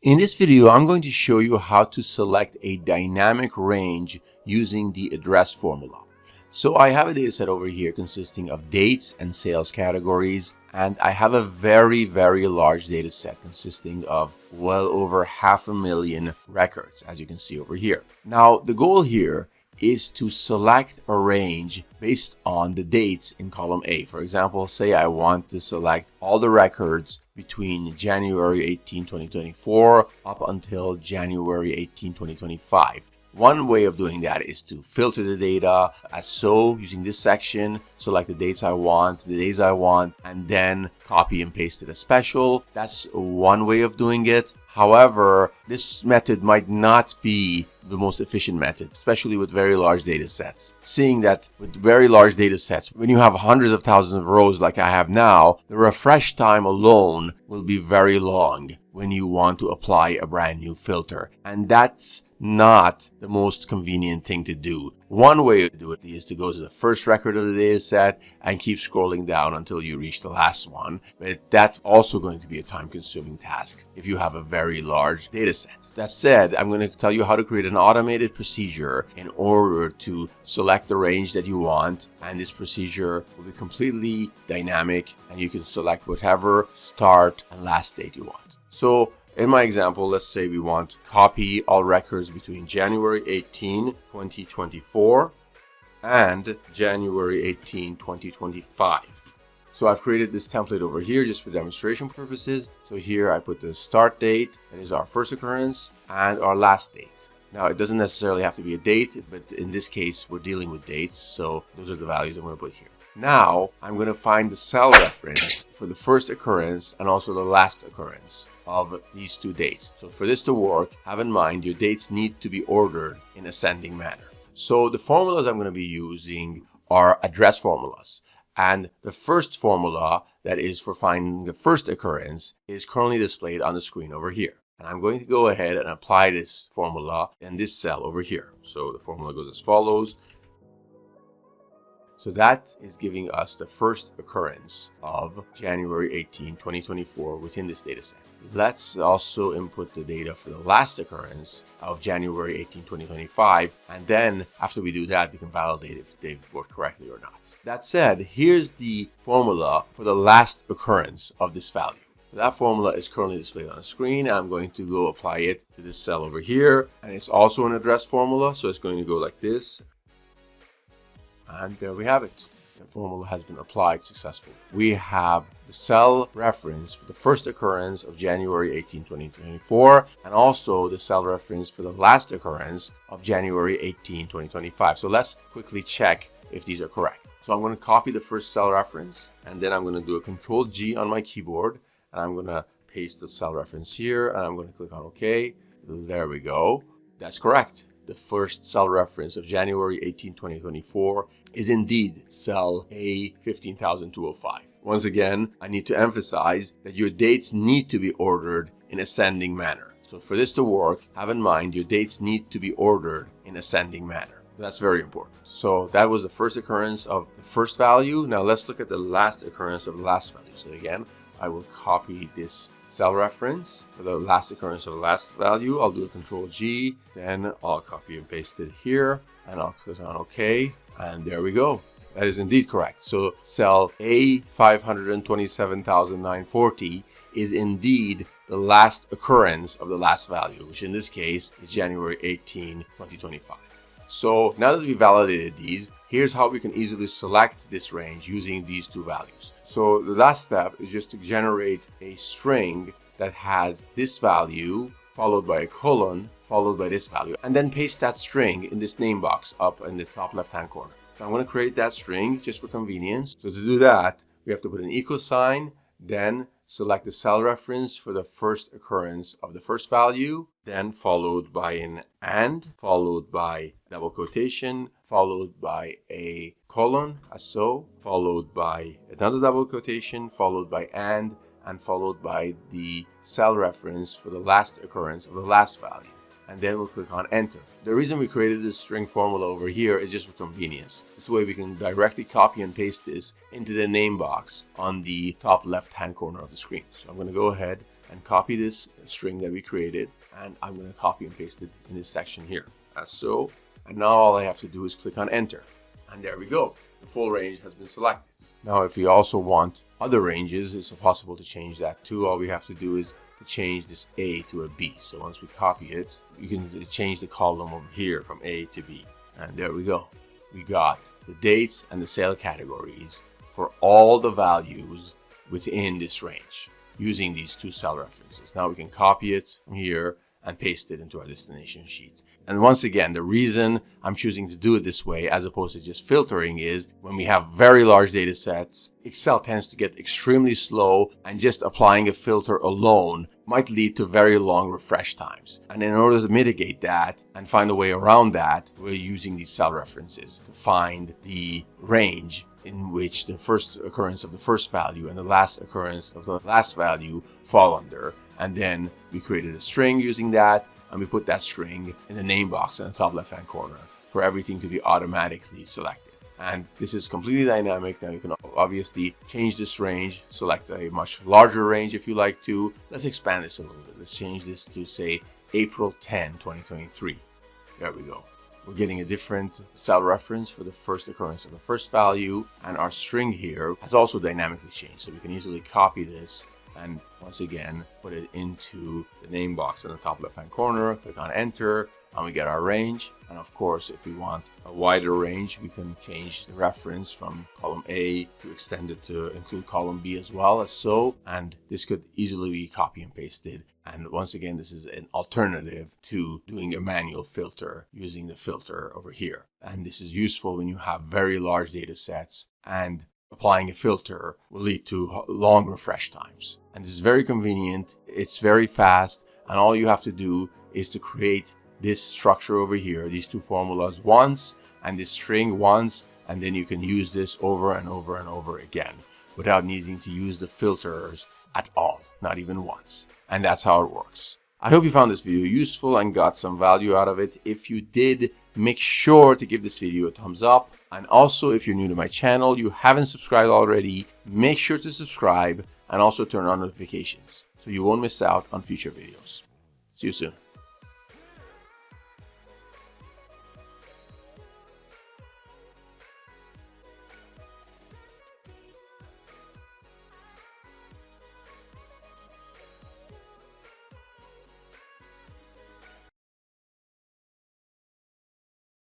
In this video, I'm going to show you how to select a dynamic range using the address formula. So I have a dataset over here consisting of dates and sales categories, and I have a very large dataset consisting of well over 500,000 records, as you can see over here. Now, the goal here is to select a range based on the dates in column A. For example, say I want to select all the records between January 18, 2024 up until January 18, 2025. One way of doing that is to filter the data as so, using this section, select the dates I want, the days I want, and then copy and paste it as special. That's one way of doing it. However, this method might not be the most efficient method, especially with very large data sets. Seeing that with very large data sets, when you have hundreds of thousands of rows like I have now, the refresh time alone will be very long when you want to apply a brand new filter. And that's not the most convenient thing to do. One way to do it is to go to the first record of the data set and keep scrolling down until you reach the last one. But that's also going to be a time-consuming task if you have a very large data set. That said, I'm going to tell you how to create an automated procedure in order to select the range that you want, and this procedure will be completely dynamic and you can select whatever start and last date you want. So in my example, let's say we want to copy all records between January 18, 2024 and January 18, 2025. So I've created this template over here just for demonstration purposes. So here I put the start date, that is our first occurrence, and our last date. Now, it doesn't necessarily have to be a date, but in this case, we're dealing with dates. So those are the values I'm going to put here. Now, I'm going to find the cell reference for the first occurrence and also the last occurrence of these two dates. So for this to work, have in mind your dates need to be ordered in ascending manner. So the formulas I'm going to be using are address formulas. And the first formula, that is for finding the first occurrence, is currently displayed on the screen over here. And I'm going to go ahead and apply this formula in this cell over here. So the formula goes as follows. So that is giving us the first occurrence of January 18, 2024 within this data set. Let's also input the data for the last occurrence of January 18, 2025. And then after we do that, we can validate if they've worked correctly or not. That said, here's the formula for the last occurrence of this value. That formula is currently displayed on the screen. I'm going to go apply it to this cell over here. And it's also an address formula. So it's going to go like this. And there we have it. The formula has been applied successfully. We have the cell reference for the first occurrence of January 18, 2024, and also the cell reference for the last occurrence of January 18, 2025. So let's quickly check if these are correct. So I'm going to copy the first cell reference, and then I'm going to do a Control-G on my keyboard, and I'm going to paste the cell reference here, and I'm going to click on OK. There we go. That's correct. The first cell reference of January 18, 2024 is indeed cell A15205. Once again, I need to emphasize that your dates need to be ordered in ascending manner. So for this to work, have in mind your dates need to be ordered in ascending manner. That's very important. So that was the first occurrence of the first value. Now let's look at the last occurrence of the last value. So again, I will copy this cell reference for the last occurrence of the last value. I'll do a Control-G, then I'll copy and paste it here, and I'll click on OK, and there we go. That is indeed correct. So cell A527940 is indeed the last occurrence of the last value, which in this case is January 18, 2025. So now that we validated these, here's how we can easily select this range using these two values. So the last step is just to generate a string that has this value followed by a colon followed by this value, and then paste that string in this name box up in the top left hand corner. So I'm going to create that string just for convenience. So to do that, we have to put an equal sign, then select the cell reference for the first occurrence of the first value, then followed by an and, followed by double quotation, followed by a colon, as so, followed by another double quotation, followed by and followed by the cell reference for the last occurrence of the last value. And then we'll click on enter. The reason we created this string formula over here is just for convenience. This way we can directly copy and paste this into the name box on the top left hand corner of the screen. So I'm going to go ahead and copy this string that we created, and I'm going to copy and paste it in this section here, as so. And now all I have to do is click on enter, and there we go. The full range has been selected. Now, if you also want other ranges, it's possible to change that too. All we have to do is to change this A to a B. So once we copy it, you can change the column over here from A to B. And there we go. We got the dates and the sale categories for all the values within this range using these two cell references. Now we can copy it from here and paste it into our destination sheet. And once again, the reason I'm choosing to do it this way as opposed to just filtering is when we have very large data sets, Excel tends to get extremely slow, and just applying a filter alone might lead to very long refresh times. And in order to mitigate that and find a way around that, we're using these cell references to find the range in which the first occurrence of the first value and the last occurrence of the last value fall under. And then we created a string using that, and we put that string in the name box in the top left hand corner for everything to be automatically selected. And this is completely dynamic. Now you can obviously change this range, select a much larger range if you like to. Let's expand this a little bit. Let's change this to say April 10, 2023. There we go. We're getting a different cell reference for the first occurrence of the first value, and our string here has also dynamically changed. So we can easily copy this and once again put it into the name box in the top left hand corner, click on enter, and we get our range. And of course, if we want a wider range, we can change the reference from column A to extend it to include column B as well, as so. And this could easily be copy and pasted. And once again, this is an alternative to doing a manual filter using the filter over here. And this is useful when you have very large data sets, and applying a filter will lead to long refresh times. And this is very convenient, it's very fast, and all you have to do is to create this structure over here, these two formulas once, and this string once, and then you can use this over and over and over again without needing to use the filters at all, not even once. And that's how it works. I hope you found this video useful and got some value out of it. If you did, make sure to give this video a thumbs up. And also, if you're new to my channel, you haven't subscribed already, make sure to subscribe and also turn on notifications so you won't miss out on future videos. See you soon.